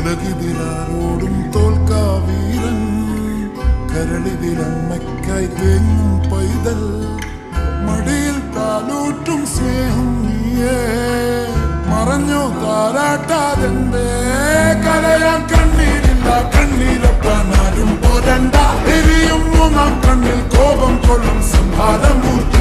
ഉലകിതിരാരോടും തോൽക്കാ വീരൻ കരളിതിരമ്മയ്ക്കായി തേങ്ങും പൈതൽ മടിയിൽ പാലൂറ്റും സ്നേഹം നീയേ മറഞ്ഞോ താരാട്ടാതെന്തേ കരയാൻ കണ്ണീരില്ല കണ്ണീരപ്പാൻ ആരും പോരണ്ട എരിയും മൂന്നാം കണ്ണിൽ കോപം കൊള്ളും സംഹാരമൂർത്തി